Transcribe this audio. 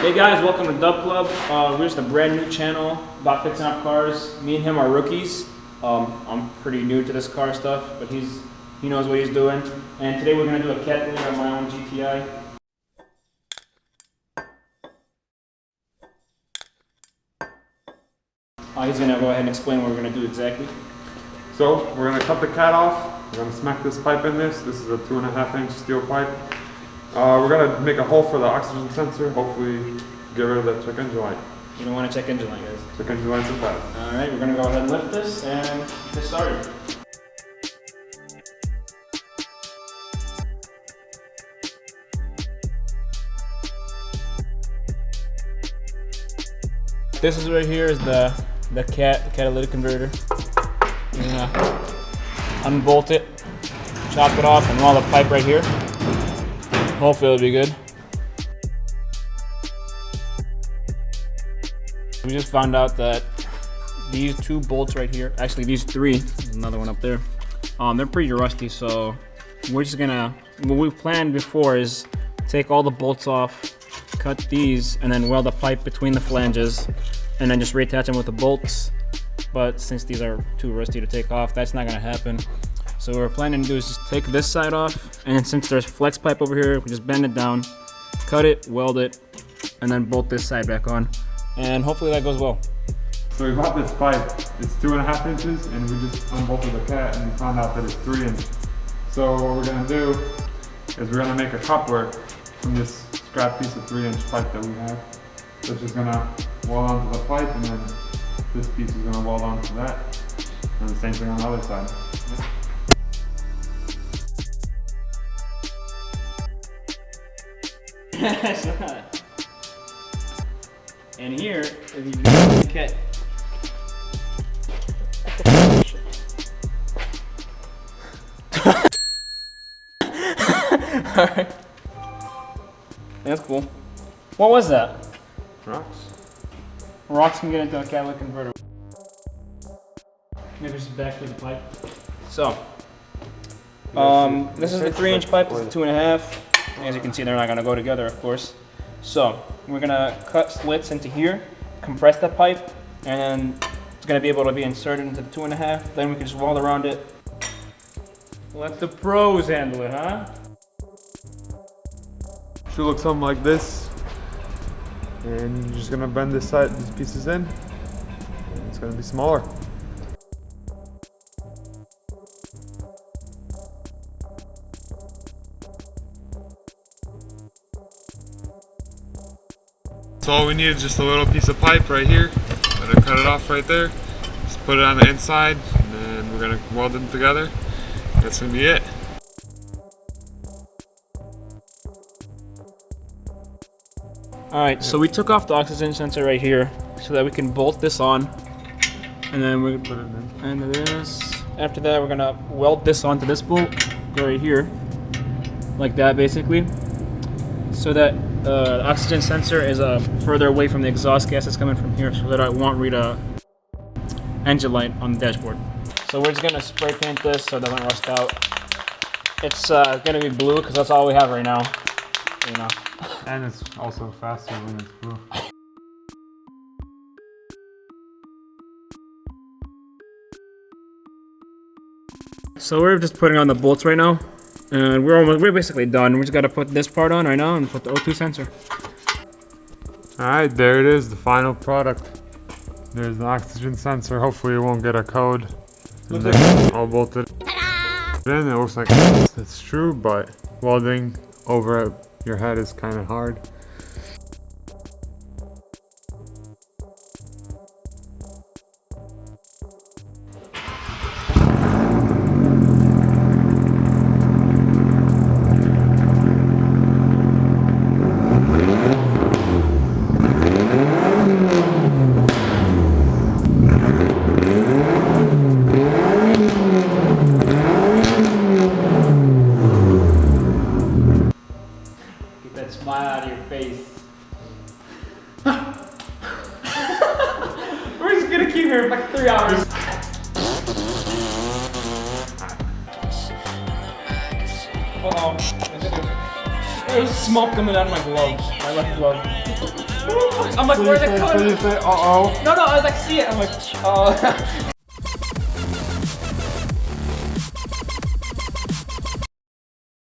Hey guys, welcome to Dub Club. We're just a brand new channel about fixing up cars. Me and him are rookies. I'm pretty new to this car stuff, but he knows what he's doing. And today we're gonna do a Catalytic on my own GTI. He's gonna go ahead and explain what we're gonna do exactly. So we're gonna cut the cat off. We're gonna smack this pipe in this. This is a 2.5 inch steel pipe. We're gonna make a hole for the oxygen sensor. Hopefully get rid of that check engine light. You don't want to check engine light, guys. Check engine light's are bad. Alright, we're gonna go ahead and lift this and get started. This is right here is the catalytic converter. You're gonna unbolt it, chop it off, and roll the pipe right here. Hopefully it'll be good. We just found out that these two bolts right here, actually these three, there's another one up there, they're pretty rusty, so we're just gonna, what we planned before is take all the bolts off, cut these, and then weld a pipe between the flanges, and then just reattach them with the bolts. But since these are too rusty to take off, that's not gonna happen. So what we're planning to do is just take this side off, and since there's flex pipe over here, we just bend it down, cut it, weld it, and then bolt this side back on. And hopefully that goes well. So we bought this pipe. It's 2.5 inches, and we just unbolted the cat, and we found out that it's 3 inches. So what we're gonna do is we're gonna make a coupler from this scrap piece of 3 inch pipe that we have. So it's just gonna weld onto the pipe, and then this piece is gonna weld onto that, and the same thing on the other side. And here, if you look at alright. That's cool. What was that? Rocks. Rocks can get into a catalytic converter. Maybe just back to the pipe. So, this is the 3 inch pipe, this is 2.5. As you can see, they're not gonna go together, of course. So, we're gonna cut slits into here, compress the pipe, and then it's gonna be able to be inserted into the 2.5. Then we can just weld around it. Let the pros handle it, huh? Should look something like this. And you're just gonna bend this side, these pieces in. And it's gonna be smaller. So all we need is just a little piece of pipe right here. I'm gonna cut it off right there. Just put it on the inside, and then we're gonna weld them together. That's gonna be it. Alright, so we took off the oxygen sensor right here so that we can bolt this on. And then we're gonna put it into this. After that, we're gonna weld this onto this bolt, go right here, like that basically, so that the oxygen sensor is further away from the exhaust gas that's coming from here, so that I won't read a engine light on the dashboard. So we're just gonna spray paint this so it doesn't rust out. It's gonna be blue because that's all we have right now. You know. And it's also faster when it's blue. So we're just putting on the bolts right now, and we're basically done. We just got to put this part on right now and put the O2 sensor. All right, there it is, the final product. There's the oxygen sensor. Hopefully it won't get a code. And then all bolted. Then it looks like it's true, but welding over your head is kind of hard. Smile out of your face. We're just gonna keep here for like 3 hours. Uh-oh. There's smoke coming out of my glove. My left glove. I'm like, where's it coming? Please say, uh-oh. No, I was like, see it. I'm like, oh.